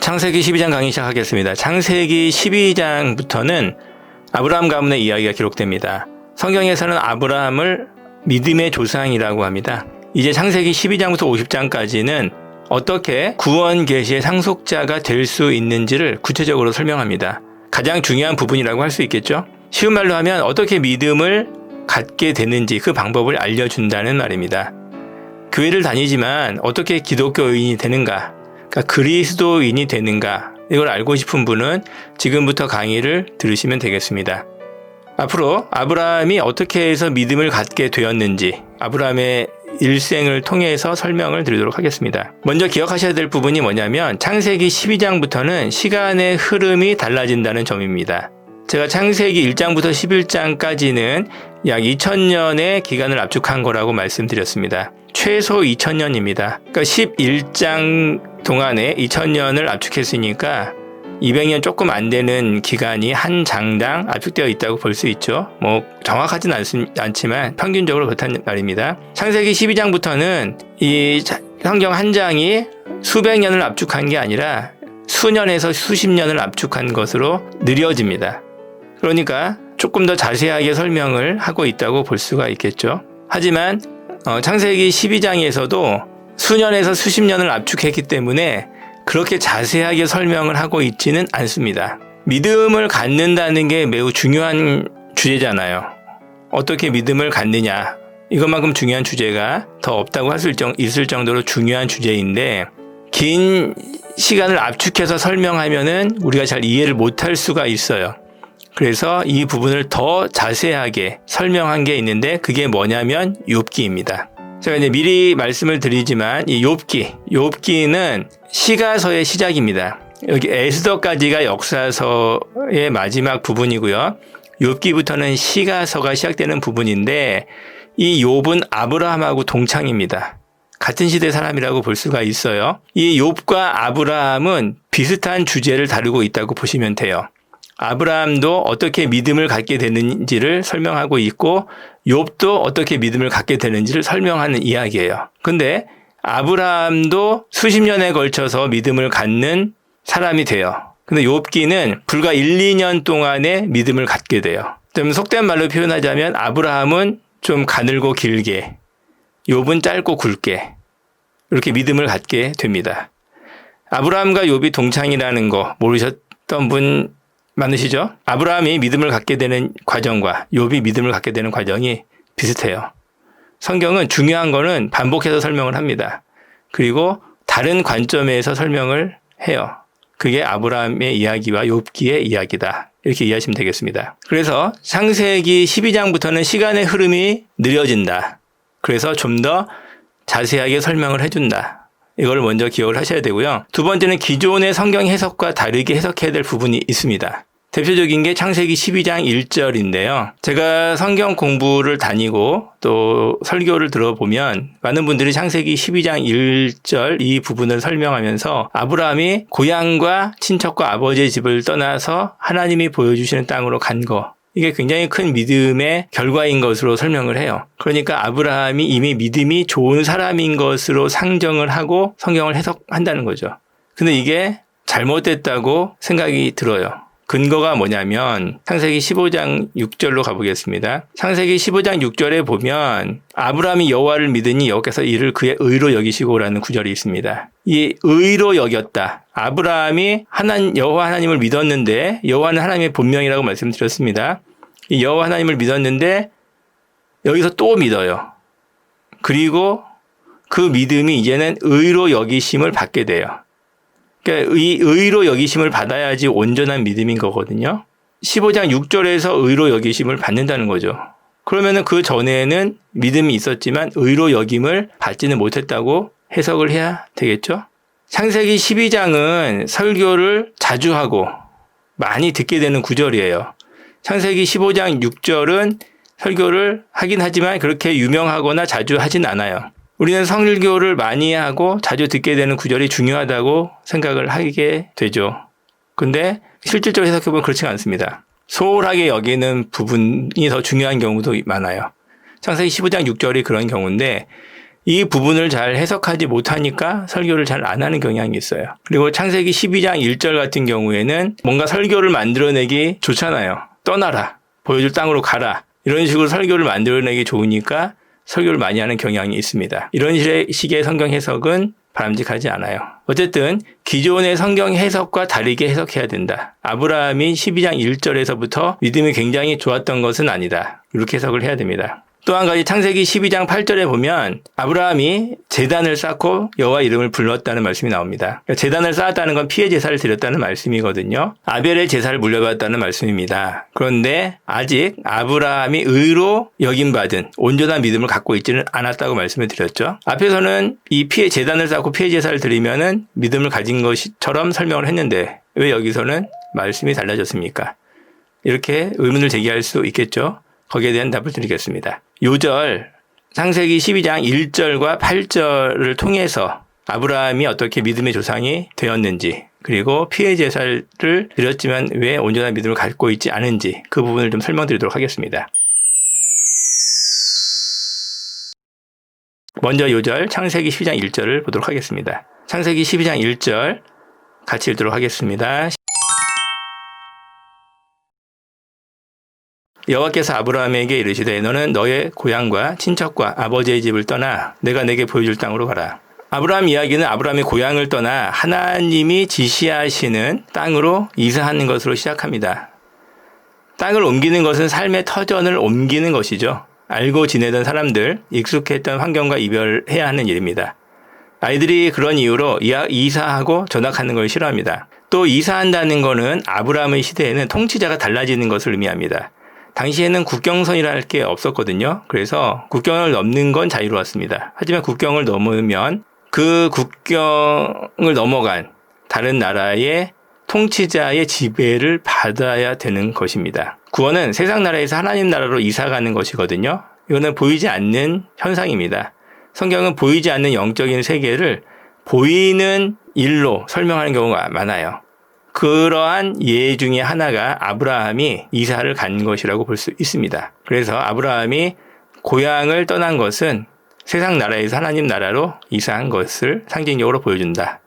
창세기 12장 강의 시작하겠습니다. 창세기 12장부터는 아브라함 가문의 이야기가 기록됩니다. 성경에서는 아브라함을 믿음의 조상이라고 합니다. 이제 창세기 12장부터 50장까지는 어떻게 구원 계시의 상속자가 될 수 있는지를 구체적으로 설명합니다. 가장 중요한 부분이라고 할 수 있겠죠? 쉬운 말로 하면 어떻게 믿음을 갖게 되는지 그 방법을 알려준다는 말입니다. 교회를 다니지만 어떻게 기독교인이 되는가, 그러니까 그리스도인이 되는가, 이걸 알고 싶은 분은 지금부터 강의를 들으시면 되겠습니다. 앞으로 아브라함이 어떻게 해서 믿음을 갖게 되었는지 아브라함의 일생을 통해서 설명을 드리도록 하겠습니다. 먼저 기억하셔야 될 부분이 뭐냐면 창세기 12장부터는 시간의 흐름이 달라진다는 점입니다. 제가 창세기 1장부터 11장까지는 약 2000년의 기간을 압축한 거라고 말씀드렸습니다. 최소 2000년입니다. 그러니까 11장 동안에 2000년을 압축했으니까 200년 조금 안 되는 기간이 한 장당 압축되어 있다고 볼 수 있죠. 정확하진 않지만 평균적으로 그렇다는 말입니다. 창세기 12장부터는 이 성경 한 장이 수백 년을 압축한 게 아니라 수년에서 수십 년을 압축한 것으로 느려집니다. 그러니까 조금 더 자세하게 설명을 하고 있다고 볼 수가 있겠죠. 하지만 창세기 12장에서도 수년에서 수십 년을 압축했기 때문에 그렇게 자세하게 설명을 하고 있지는 않습니다. 믿음을 갖는다는 게 매우 중요한 주제잖아요. 어떻게 믿음을 갖느냐, 이것만큼 중요한 주제가 더 없다고 할 수 있을 정도로 중요한 주제인데 긴 시간을 압축해서 설명하면은 우리가 잘 이해를 못할 수가 있어요. 그래서 이 부분을 더 자세하게 설명한 게 있는데 그게 뭐냐면 욥기입니다. 제가 이제 미리 말씀을 드리지만 이 욥기는 시가서의 시작입니다. 여기 에스더까지가 역사서의 마지막 부분이고요. 욥기부터는 시가서가 시작되는 부분인데 이 욥은 아브라함하고 동창입니다. 같은 시대 사람이라고 볼 수가 있어요. 이 욥과 아브라함은 비슷한 주제를 다루고 있다고 보시면 돼요. 아브라함도 어떻게 믿음을 갖게 되는지를 설명하고 있고 욥도 어떻게 믿음을 갖게 되는지를 설명하는 이야기예요. 근데 아브라함도 수십 년에 걸쳐서 믿음을 갖는 사람이 돼요. 근데 욥기는 불과 1, 2년 동안에 믿음을 갖게 돼요. 좀 속된 말로 표현하자면 아브라함은 좀 가늘고 길게, 욥은 짧고 굵게 이렇게 믿음을 갖게 됩니다. 아브라함과 욥이 동창이라는 거 모르셨던 분 많으시죠? 아브라함이 믿음을 갖게 되는 과정과 욥이 믿음을 갖게 되는 과정이 비슷해요. 성경은 중요한 거는 반복해서 설명을 합니다. 그리고 다른 관점에서 설명을 해요. 그게 아브라함의 이야기와 욥기의 이야기다. 이렇게 이해하시면 되겠습니다. 그래서 창세기 12장부터는 시간의 흐름이 느려진다. 그래서 좀 더 자세하게 설명을 해준다. 이걸 먼저 기억을 하셔야 되고요. 두 번째는 기존의 성경 해석과 다르게 해석해야 될 부분이 있습니다. 대표적인 게 창세기 12장 1절인데요. 제가 성경 공부를 다니고 또 설교를 들어보면 많은 분들이 창세기 12장 1절 이 부분을 설명하면서 아브라함이 고향과 친척과 아버지의 집을 떠나서 하나님이 보여주시는 땅으로 간 거, 이게 굉장히 큰 믿음의 결과인 것으로 설명을 해요. 그러니까 아브라함이 이미 믿음이 좋은 사람인 것으로 상정을 하고 성경을 해석한다는 거죠. 근데 이게 잘못됐다고 생각이 들어요. 근거가 뭐냐면 창세기 15장 6절로 가보겠습니다. 창세기 15장 6절에 보면 아브라함이 여호와를 믿으니 여호와께서 이를 그의 의로 여기시고라는 구절이 있습니다. 이 의로 여겼다. 아브라함이 여호와 하나님을 믿었는데 여호와는 하나님의 본명이라고 말씀드렸습니다. 이 여호와 하나님을 믿었는데 여기서 또 믿어요. 그리고 그 믿음이 이제는 의로 여기심을 받게 돼요. 그러니까 이 의로 여기심을 받아야지 온전한 믿음인 거거든요. 15장 6절에서 의로 여기심을 받는다는 거죠. 그러면은 그 전에는 믿음이 있었지만 의로 여김을 받지는 못했다고 해석을 해야 되겠죠. 창세기 12장은 설교를 자주 하고 많이 듣게 되는 구절이에요. 창세기 15장 6절은 설교를 하긴 하지만 그렇게 유명하거나 자주 하진 않아요. 우리는 설교를 많이 하고 자주 듣게 되는 구절이 중요하다고 생각을 하게 되죠. 근데 실질적으로 해석해보면 그렇지 않습니다. 소홀하게 여기는 부분이 더 중요한 경우도 많아요. 창세기 15장 6절이 그런 경우인데 이 부분을 잘 해석하지 못하니까 설교를 잘 안 하는 경향이 있어요. 그리고 창세기 12장 1절 같은 경우에는 뭔가 설교를 만들어내기 좋잖아요. 떠나라. 보여줄 땅으로 가라. 이런 식으로 설교를 만들어내기 좋으니까 설교를 많이 하는 경향이 있습니다. 이런 식의 성경 해석은 바람직하지 않아요. 어쨌든 기존의 성경 해석과 다르게 해석해야 된다. 아브라함이 12장 1절에서부터 믿음이 굉장히 좋았던 것은 아니다. 이렇게 해석을 해야 됩니다. 또 한 가지 창세기 12장 8절에 보면 아브라함이 제단을 쌓고 여호와 이름을 불렀다는 말씀이 나옵니다. 제단을 쌓았다는 건 피의 제사를 드렸다는 말씀이거든요. 아벨의 제사를 물려받았다는 말씀입니다. 그런데 아직 아브라함이 의로 여김받은 온전한 믿음을 갖고 있지는 않았다고 말씀을 드렸죠. 앞에서는 이 피의 제단을 쌓고 피의 제사를 드리면은 믿음을 가진 것처럼 설명을 했는데 왜 여기서는 말씀이 달라졌습니까? 이렇게 의문을 제기할 수 있겠죠. 거기에 대한 답을 드리겠습니다. 요절 창세기 12장 1절과 8절을 통해서 아브라함이 어떻게 믿음의 조상이 되었는지 그리고 피의 제사를 드렸지만 왜 온전한 믿음을 갖고 있지 않은지 그 부분을 좀 설명드리도록 하겠습니다. 먼저 요절 창세기 12장 1절을 보도록 하겠습니다. 창세기 12장 1절 같이 읽도록 하겠습니다. 여호와께서 아브라함에게 이르시되 너는 너의 고향과 친척과 아버지의 집을 떠나 내가 내게 보여줄 땅으로 가라. 아브라함 이야기는 아브라함의 고향을 떠나 하나님이 지시하시는 땅으로 이사하는 것으로 시작합니다. 땅을 옮기는 것은 삶의 터전을 옮기는 것이죠. 알고 지내던 사람들, 익숙했던 환경과 이별해야 하는 일입니다. 아이들이 그런 이유로 이사하고 전학하는 걸 싫어합니다. 또 이사한다는 것은 아브라함의 시대에는 통치자가 달라지는 것을 의미합니다. 당시에는 국경선이랄 게 없었거든요. 그래서 국경을 넘는 건 자유로웠습니다. 하지만 국경을 넘으면 그 국경을 넘어간 다른 나라의 통치자의 지배를 받아야 되는 것입니다. 구원은 세상 나라에서 하나님 나라로 이사가는 것이거든요. 이거는 보이지 않는 현상입니다. 성경은 보이지 않는 영적인 세계를 보이는 일로 설명하는 경우가 많아요. 그러한 예 중에 하나가 아브라함이 이사를 간 것이라고 볼 수 있습니다. 그래서 아브라함이 고향을 떠난 것은 세상 나라에서 하나님 나라로 이사한 것을 상징적으로 보여준다.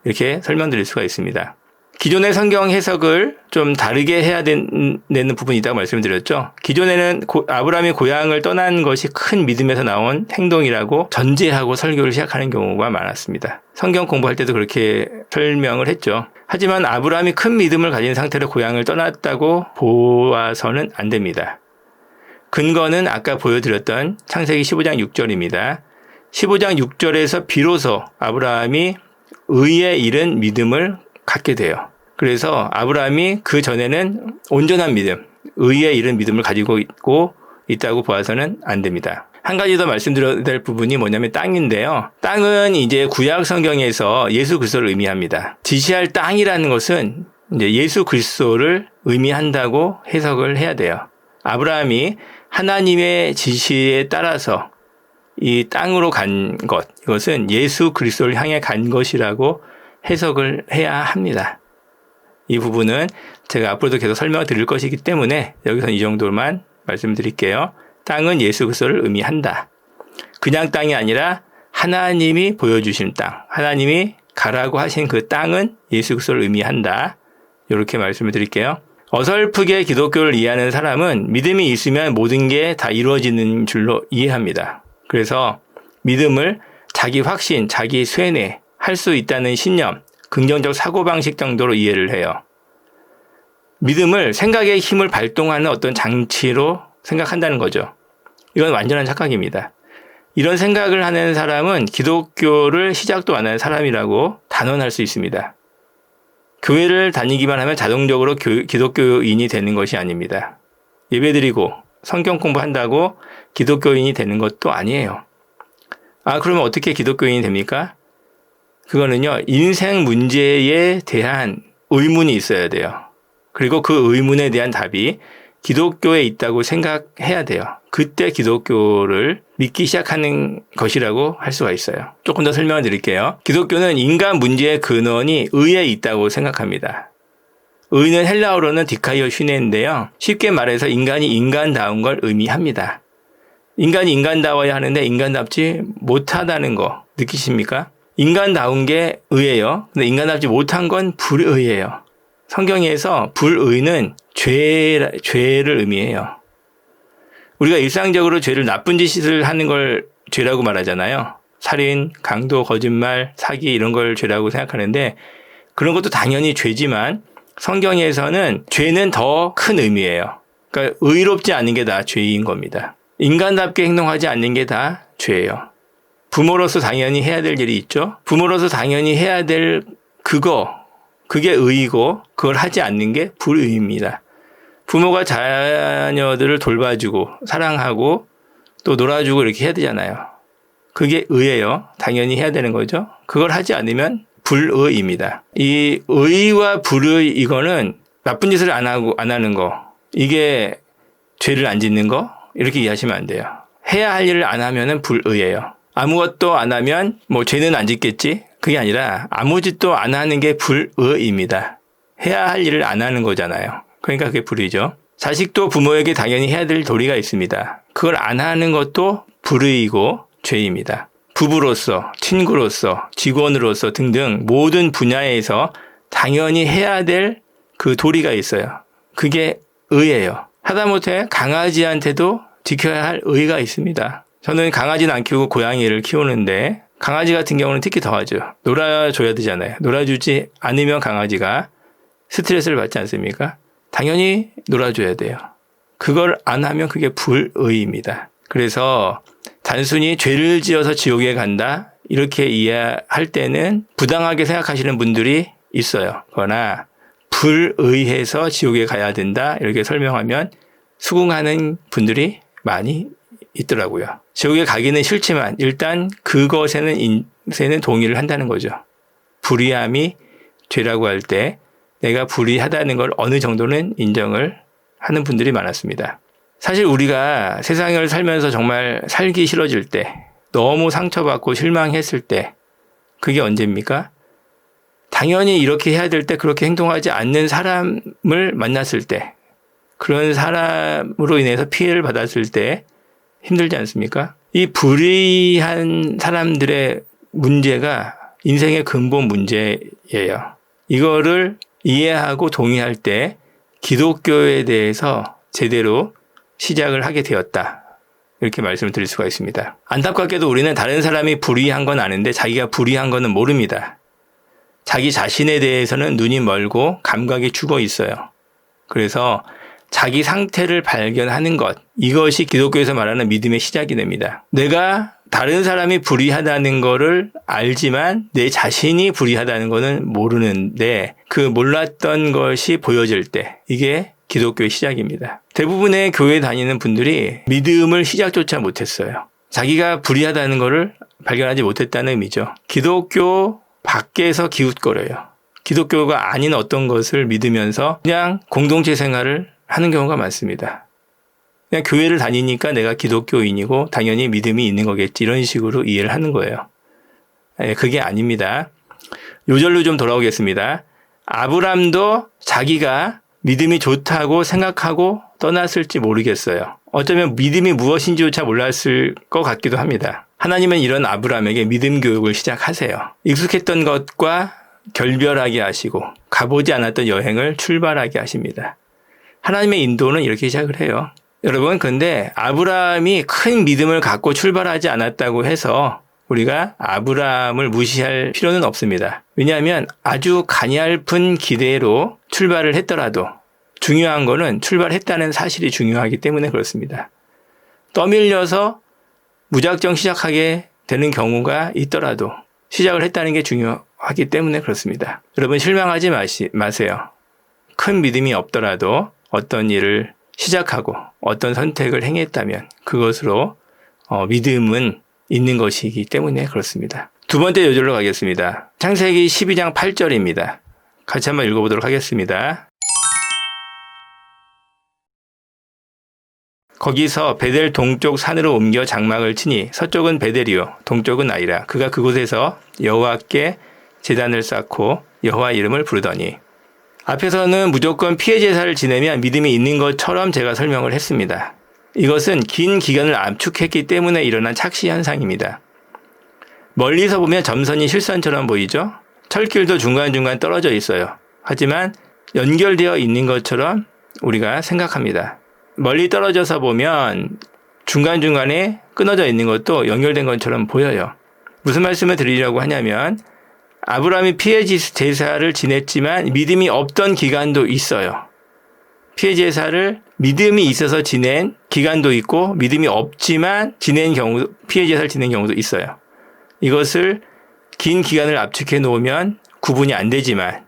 이렇게 설명드릴 수가 있습니다. 기존의 성경 해석을 좀 다르게 해야 되는 부분이 있다고 말씀드렸죠. 기존에는 아브라함이 고향을 떠난 것이 큰 믿음에서 나온 행동이라고 전제하고 설교를 시작하는 경우가 많았습니다. 성경 공부할 때도 그렇게 설명을 했죠. 하지만 아브라함이 큰 믿음을 가진 상태로 고향을 떠났다고 보아서는 안 됩니다. 근거는 아까 보여드렸던 창세기 15장 6절입니다. 15장 6절에서 비로소 아브라함이 의에 이른 믿음을 갖게 돼요. 그래서 아브라함이 그 전에는 온전한 믿음, 의에 이른 믿음을 가지고 있다고 보아서는 안 됩니다. 한 가지 더 말씀드려야 될 부분이 뭐냐면 땅인데요. 땅은 이제 구약 성경에서 예수 그리스도를 의미합니다. 지시할 땅이라는 것은 이제 예수 그리스도를 의미한다고 해석을 해야 돼요. 아브라함이 하나님의 지시에 따라서 이 땅으로 간 것, 이것은 예수 그리스도를 향해 간 것이라고 해석을 해야 합니다. 이 부분은 제가 앞으로도 계속 설명을 드릴 것이기 때문에 여기서는 이 정도만 말씀드릴게요. 땅은 예수 그리스도를 의미한다. 그냥 땅이 아니라 하나님이 보여주신 땅, 하나님이 가라고 하신 그 땅은 예수 그리스도를 의미한다. 이렇게 말씀을 드릴게요. 어설프게 기독교를 이해하는 사람은 믿음이 있으면 모든 게 다 이루어지는 줄로 이해합니다. 그래서 믿음을 자기 확신, 자기 쇠뇌, 할 수 있다는 신념, 긍정적 사고방식 정도로 이해를 해요. 믿음을 생각의 힘을 발동하는 어떤 장치로 생각한다는 거죠. 이건 완전한 착각입니다. 이런 생각을 하는 사람은 기독교를 시작도 안 하는 사람이라고 단언할 수 있습니다. 교회를 다니기만 하면 자동적으로 기독교인이 되는 것이 아닙니다. 예배드리고 성경 공부한다고 기독교인이 되는 것도 아니에요. 그러면 어떻게 기독교인이 됩니까? 그거는요, 인생 문제에 대한 의문이 있어야 돼요. 그리고 그 의문에 대한 답이 기독교에 있다고 생각해야 돼요. 그때 기독교를 믿기 시작하는 것이라고 할 수가 있어요. 조금 더 설명을 드릴게요. 기독교는 인간 문제의 근원이 의에 있다고 생각합니다. 의는 헬라어로는 디카이오 슈네인데요. 쉽게 말해서 인간이 인간다운 걸 의미합니다. 인간이 인간다워야 하는데 인간답지 못하다는 거 느끼십니까? 인간다운 게 의예요. 근데 인간답지 못한 건 불의예요. 성경에서 불의는 죄를 의미해요. 우리가 일상적으로 죄를 나쁜 짓을 하는 걸 죄라고 말하잖아요. 살인, 강도, 거짓말, 사기 이런 걸 죄라고 생각하는데 그런 것도 당연히 죄지만 성경에서는 죄는 더 큰 의미예요. 그러니까 의롭지 않은 게 다 죄인 겁니다. 인간답게 행동하지 않는 게 다 죄예요. 부모로서 당연히 해야 될 일이 있죠. 부모로서 당연히 해야 될 그게 의이고 그걸 하지 않는 게 불의입니다. 부모가 자녀들을 돌봐주고 사랑하고 또 놀아주고 이렇게 해야 되잖아요. 그게 의예요. 당연히 해야 되는 거죠. 그걸 하지 않으면 불의입니다. 이 의와 불의 이거는 나쁜 짓을 안 하는 거 이게 죄를 안 짓는 거 이렇게 이해하시면 안 돼요. 해야 할 일을 안 하면은 불의예요. 아무것도 안 하면 뭐 죄는 안 짓겠지? 그게 아니라 아무 짓도 안 하는 게 불의입니다. 해야 할 일을 안 하는 거잖아요. 그러니까 그게 불의죠. 자식도 부모에게 당연히 해야 될 도리가 있습니다. 그걸 안 하는 것도 불의이고 죄입니다. 부부로서, 친구로서, 직원으로서 등등 모든 분야에서 당연히 해야 될 그 도리가 있어요. 그게 의예요. 하다못해 강아지한테도 지켜야 할 의가 있습니다. 저는 강아지는 안 키우고 고양이를 키우는데 강아지 같은 경우는 특히 더하죠. 놀아줘야 되잖아요. 놀아주지 않으면 강아지가 스트레스를 받지 않습니까? 당연히 놀아줘야 돼요. 그걸 안 하면 그게 불의입니다. 그래서 단순히 죄를 지어서 지옥에 간다 이렇게 이해할 때는 부당하게 생각하시는 분들이 있어요. 그러나 불의해서 지옥에 가야 된다 이렇게 설명하면 수긍하는 분들이 많이 있더라고요. 지옥에 가기는 싫지만 일단 그것에는 동의를 한다는 거죠. 불의함이 죄라고 할 때 내가 불의하다는 걸 어느 정도는 인정을 하는 분들이 많았습니다. 사실 우리가 세상을 살면서 정말 살기 싫어질 때, 너무 상처받고 실망했을 때, 그게 언제입니까? 당연히 이렇게 해야 될 때 그렇게 행동하지 않는 사람을 만났을 때, 그런 사람으로 인해서 피해를 받았을 때 힘들지 않습니까? 이 불의한 사람들의 문제가 인생의 근본 문제예요. 이거를 이해하고 동의할 때 기독교에 대해서 제대로 시작을 하게 되었다. 이렇게 말씀을 드릴 수가 있습니다. 안타깝게도 우리는 다른 사람이 불의한 건 아는데 자기가 불의한 거는 모릅니다. 자기 자신에 대해서는 눈이 멀고 감각이 죽어 있어요. 그래서 자기 상태를 발견하는 것, 이것이 기독교에서 말하는 믿음의 시작이 됩니다. 내가 다른 사람이 불의하다는 거를 알지만 내 자신이 불의하다는 거는 모르는데 그 몰랐던 것이 보여질 때 이게 기독교의 시작입니다. 대부분의 교회 다니는 분들이 믿음을 시작조차 못했어요. 자기가 불의하다는 거를 발견하지 못했다는 의미죠. 기독교 밖에서 기웃거려요. 기독교가 아닌 어떤 것을 믿으면서 그냥 공동체 생활을 하는 경우가 많습니다. 그냥 교회를 다니니까 내가 기독교인이고 당연히 믿음이 있는 거겠지 이런 식으로 이해를 하는 거예요. 그게 아닙니다. 요절로 좀 돌아오겠습니다. 아브람도 자기가 믿음이 좋다고 생각하고 떠났을지 모르겠어요. 어쩌면 믿음이 무엇인지조차 몰랐을 것 같기도 합니다. 하나님은 이런 아브람에게 믿음 교육을 시작하세요. 익숙했던 것과 결별하게 하시고 가보지 않았던 여행을 출발하게 하십니다. 하나님의 인도는 이렇게 시작을 해요. 여러분, 근데 아브라함이 큰 믿음을 갖고 출발하지 않았다고 해서 우리가 아브라함을 무시할 필요는 없습니다. 왜냐하면 아주 가냘픈 기대로 출발을 했더라도 중요한 거는 출발했다는 사실이 중요하기 때문에 그렇습니다. 떠밀려서 무작정 시작하게 되는 경우가 있더라도 시작을 했다는 게 중요하기 때문에 그렇습니다. 여러분 실망하지 마세요. 큰 믿음이 없더라도 어떤 일을 시작하고 어떤 선택을 행했다면 그것으로 믿음은 있는 것이기 때문에 그렇습니다. 두 번째 요절로 가겠습니다. 창세기 12장 8절입니다. 같이 한번 읽어보도록 하겠습니다. 거기서 베델 동쪽 산으로 옮겨 장막을 치니 서쪽은 베델이요 동쪽은 아이라. 그가 그곳에서 여호와께 제단을 쌓고 여호와 이름을 부르더니. 앞에서는 무조건 피해 제사를 지내면 믿음이 있는 것처럼 제가 설명을 했습니다. 이것은 긴 기간을 압축했기 때문에 일어난 착시 현상입니다. 멀리서 보면 점선이 실선처럼 보이죠? 철길도 중간중간 떨어져 있어요. 하지만 연결되어 있는 것처럼 우리가 생각합니다. 멀리 떨어져서 보면 중간중간에 끊어져 있는 것도 연결된 것처럼 보여요. 무슨 말씀을 드리려고 하냐면 아브라함이 피해 제사를 지냈지만 믿음이 없던 기간도 있어요. 피해 제사를 믿음이 있어서 지낸 기간도 있고 믿음이 없지만 피해 제사를 지낸 경우도 있어요. 이것을 긴 기간을 압축해 놓으면 구분이 안 되지만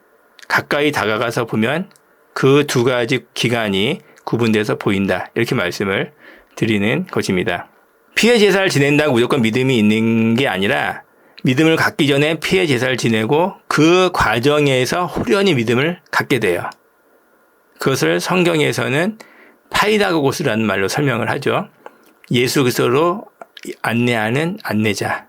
가까이 다가가서 보면 그 두 가지 기간이 구분돼서 보인다. 이렇게 말씀을 드리는 것입니다. 피해 제사를 지낸다고 무조건 믿음이 있는 게 아니라 믿음을 갖기 전에 피해 제사를 지내고 그 과정에서 호련히 믿음을 갖게 돼요. 그것을 성경에서는 파이다고고스라는 말로 설명을 하죠. 예수 그리스도로 안내하는 안내자.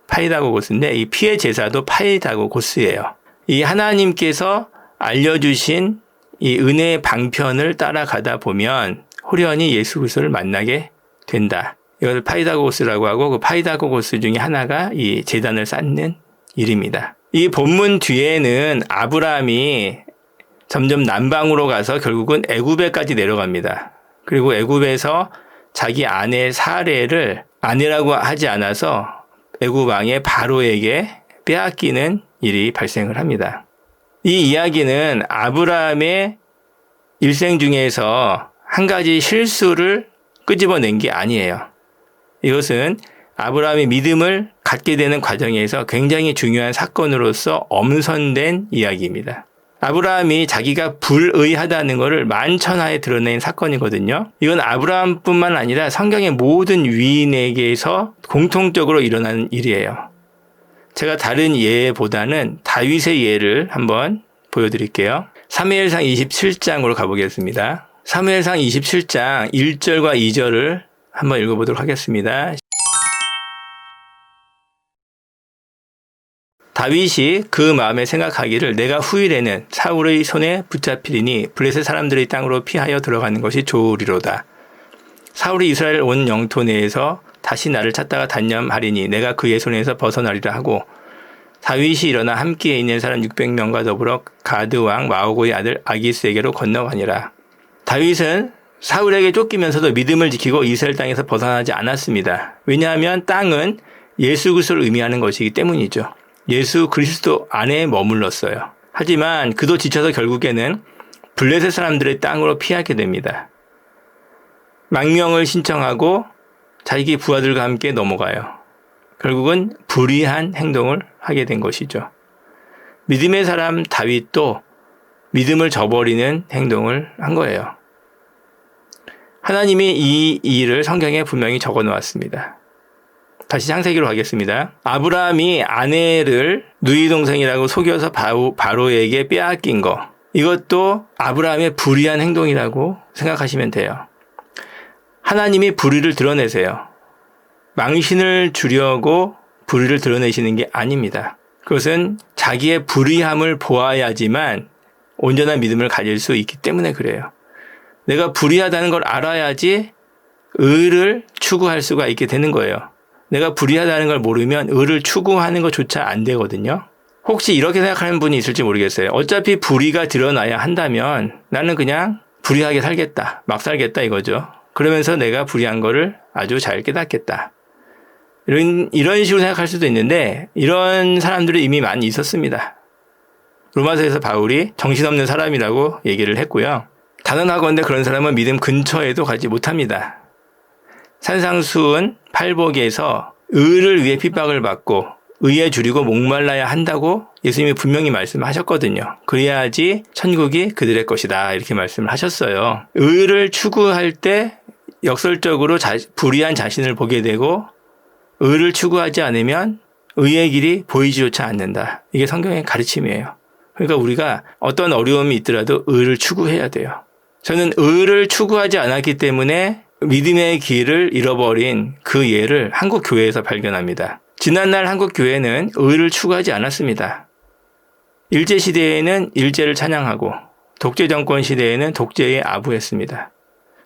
파이다고고스인데 이 피해 제사도 파이다고고스예요. 이 하나님께서 알려주신 이 은혜의 방편을 따라가다 보면 호련히 예수 그리스도를 만나게 된다. 이걸 파이다고고스라고 하고 그 파이다고고스 중에 하나가 이 제단을 쌓는 일입니다. 이 본문 뒤에는 아브라함이 점점 남방으로 가서 결국은 애굽에까지 내려갑니다. 그리고 애굽에서 자기 아내 사레를 아내라고 하지 않아서 애굽 왕의 바로에게 빼앗기는 일이 발생을 합니다. 이 이야기는 아브라함의 일생 중에서 한 가지 실수를 끄집어낸 게 아니에요. 이것은 아브라함이 믿음을 갖게 되는 과정에서 굉장히 중요한 사건으로서 엄선된 이야기입니다. 아브라함이 자기가 불의하다는 것을 만천하에 드러낸 사건이거든요. 이건 아브라함뿐만 아니라 성경의 모든 위인에게서 공통적으로 일어나는 일이에요. 제가 다른 예보다는 다윗의 예를 한번 보여드릴게요. 사무엘상 27장으로 가보겠습니다. 사무엘상 27장 1절과 2절을 한번 읽어보도록 하겠습니다. 다윗이 그 마음에 생각하기를 내가 후일에는 사울의 손에 붙잡히리니 블레셋 사람들의 땅으로 피하여 들어가는 것이 좋으리로다. 사울이 이스라엘 온 영토 내에서 다시 나를 찾다가 단념하리니 내가 그의 손에서 벗어나리라 하고 다윗이 일어나 함께 있는 사람 600명과 더불어 가드 왕 마오고의 아들 아기스에게로 건너가니라. 다윗은 사울에게 쫓기면서도 믿음을 지키고 이스라엘 땅에서 벗어나지 않았습니다. 왜냐하면 땅은 예수 그리스도를 의미하는 것이기 때문이죠. 예수 그리스도 안에 머물렀어요. 하지만 그도 지쳐서 결국에는 블레셋 사람들의 땅으로 피하게 됩니다. 망명을 신청하고 자기 부하들과 함께 넘어가요. 결국은 불의한 행동을 하게 된 것이죠. 믿음의 사람 다윗도 믿음을 저버리는 행동을 한 거예요. 하나님이 이 일을 성경에 분명히 적어 놓았습니다. 다시 창세기로 가겠습니다. 아브라함이 아내를 누이 동생이라고 속여서 바로에게 빼앗긴 거. 이것도 아브라함의 불의한 행동이라고 생각하시면 돼요. 하나님이 불의를 드러내세요. 망신을 주려고 불의를 드러내시는 게 아닙니다. 그것은 자기의 불의함을 보아야지만 온전한 믿음을 가질 수 있기 때문에 그래요. 내가 불의하다는 걸 알아야지 의를 추구할 수가 있게 되는 거예요. 내가 불의하다는 걸 모르면 의를 추구하는 것조차 안 되거든요. 혹시 이렇게 생각하는 분이 있을지 모르겠어요. 어차피 불의가 드러나야 한다면 나는 그냥 불의하게 살겠다. 막 살겠다 이거죠. 그러면서 내가 불의한 거를 아주 잘 깨닫겠다. 이런 식으로 생각할 수도 있는데 이런 사람들이 이미 많이 있었습니다. 로마서에서 바울이 정신없는 사람이라고 얘기를 했고요. 단언하건대 그런 사람은 믿음 근처에도 가지 못합니다. 산상수훈 팔복에서 의를 위해 핍박을 받고 의에 줄이고 목말라야 한다고 예수님이 분명히 말씀하셨거든요. 그래야지 천국이 그들의 것이다 이렇게 말씀을 하셨어요. 의를 추구할 때 역설적으로 불의한 자신을 보게 되고 의를 추구하지 않으면 의의 길이 보이지조차 않는다. 이게 성경의 가르침이에요. 그러니까 우리가 어떤 어려움이 있더라도 의를 추구해야 돼요. 저는 의를 추구하지 않았기 때문에 믿음의 길을 잃어버린 그 예를 한국 교회에서 발견합니다. 지난날 한국 교회는 의를 추구하지 않았습니다. 일제 시대에는 일제를 찬양하고 독재 정권 시대에는 독재에 아부했습니다.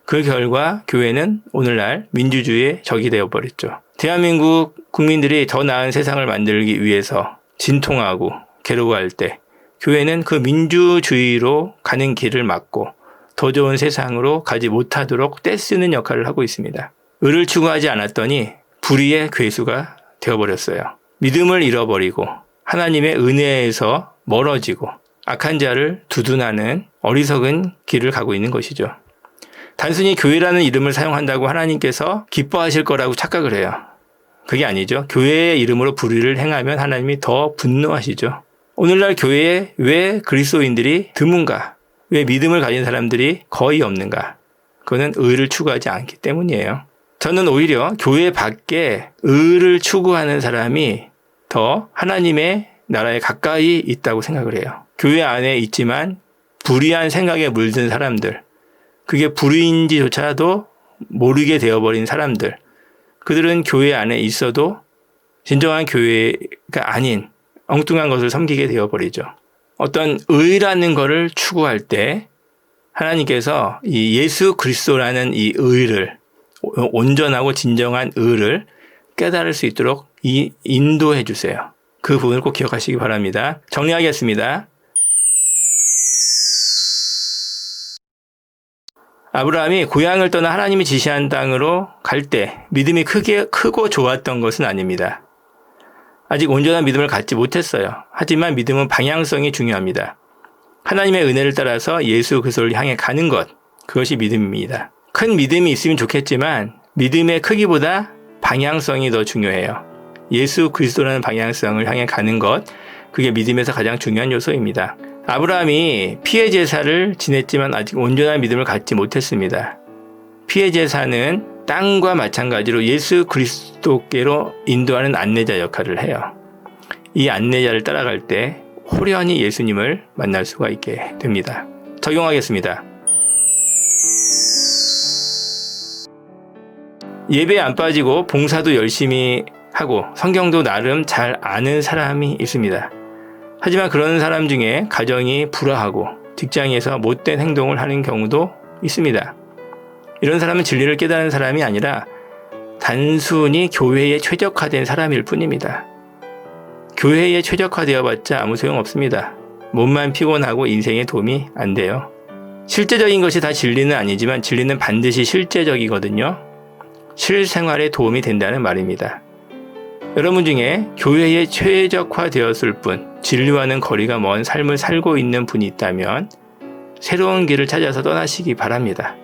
그 결과 교회는 오늘날 민주주의의 적이 되어버렸죠. 대한민국 국민들이 더 나은 세상을 만들기 위해서 진통하고 괴로워할 때 교회는 그 민주주의로 가는 길을 막고 더 좋은 세상으로 가지 못하도록 떼쓰는 역할을 하고 있습니다. 의를 추구하지 않았더니 불의의 괴수가 되어버렸어요. 믿음을 잃어버리고 하나님의 은혜에서 멀어지고 악한 자를 두둔하는 어리석은 길을 가고 있는 것이죠. 단순히 교회라는 이름을 사용한다고 하나님께서 기뻐하실 거라고 착각을 해요. 그게 아니죠. 교회의 이름으로 불의를 행하면 하나님이 더 분노하시죠. 오늘날 교회에 왜 그리스도인들이 드문가? 왜 믿음을 가진 사람들이 거의 없는가? 그거는 의를 추구하지 않기 때문이에요. 저는 오히려 교회 밖에 의를 추구하는 사람이 더 하나님의 나라에 가까이 있다고 생각을 해요. 교회 안에 있지만 불의한 생각에 물든 사람들, 그게 불의인지조차도 모르게 되어버린 사람들, 그들은 교회 안에 있어도 진정한 교회가 아닌 엉뚱한 것을 섬기게 되어버리죠. 어떤 의라는 것을 추구할 때 하나님께서 이 예수 그리스도라는 이 의를, 온전하고 진정한 의를 깨달을 수 있도록 인도해 주세요. 그 부분을 꼭 기억하시기 바랍니다. 정리하겠습니다. 아브라함이 고향을 떠나 하나님이 지시한 땅으로 갈 때 믿음이 크고 좋았던 것은 아닙니다. 아직 온전한 믿음을 갖지 못했어요. 하지만 믿음은 방향성이 중요합니다. 하나님의 은혜를 따라서 예수 그리스도를 향해 가는 것, 그것이 믿음입니다. 큰 믿음이 있으면 좋겠지만 믿음의 크기보다 방향성이 더 중요해요. 예수 그리스도라는 방향성을 향해 가는 것, 그게 믿음에서 가장 중요한 요소입니다. 아브라함이 피해 제사를 지냈지만 아직 온전한 믿음을 갖지 못했습니다. 피해 제사는 땅과 마찬가지로 예수 그리스도께로 인도하는 안내자 역할을 해요. 이 안내자를 따라갈 때 호련히 예수님을 만날 수가 있게 됩니다. 적용하겠습니다. 예배에 안 빠지고 봉사도 열심히 하고 성경도 나름 잘 아는 사람이 있습니다. 하지만 그런 사람 중에 가정이 불화하고 직장에서 못된 행동을 하는 경우도 있습니다. 이런 사람은 진리를 깨달은 사람이 아니라 단순히 교회에 최적화된 사람일 뿐입니다. 교회에 최적화되어봤자 아무 소용없습니다. 몸만 피곤하고 인생에 도움이 안 돼요. 실제적인 것이 다 진리는 아니지만 진리는 반드시 실제적이거든요. 실생활에 도움이 된다는 말입니다. 여러분 중에 교회에 최적화되었을 뿐 진리와는 거리가 먼 삶을 살고 있는 분이 있다면 새로운 길을 찾아서 떠나시기 바랍니다.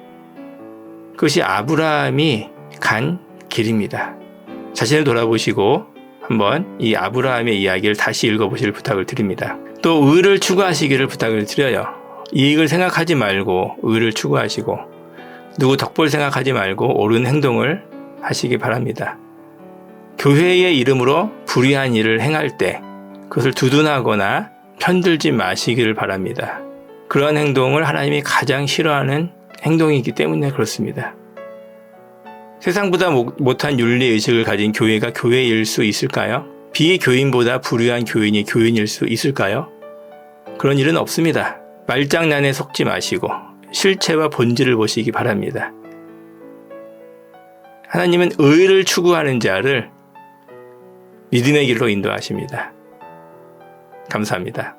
그것이 아브라함이 간 길입니다. 자신을 돌아보시고 한번 이 아브라함의 이야기를 다시 읽어보실 부탁을 드립니다. 또 의를 추구하시기를 부탁을 드려요. 이익을 생각하지 말고 의를 추구하시고 누구 덕볼 생각하지 말고 옳은 행동을 하시기 바랍니다. 교회의 이름으로 불의한 일을 행할 때 그것을 두둔하거나 편들지 마시기를 바랍니다. 그러한 행동을 하나님이 가장 싫어하는 행동이기 때문에 그렇습니다. 세상보다 못한 윤리의식을 가진 교회가 교회일 수 있을까요? 비교인보다 불의한 교인이 교인일 수 있을까요? 그런 일은 없습니다. 말장난에 속지 마시고 실체와 본질을 보시기 바랍니다. 하나님은 의를 추구하는 자를 믿음의 길로 인도하십니다. 감사합니다.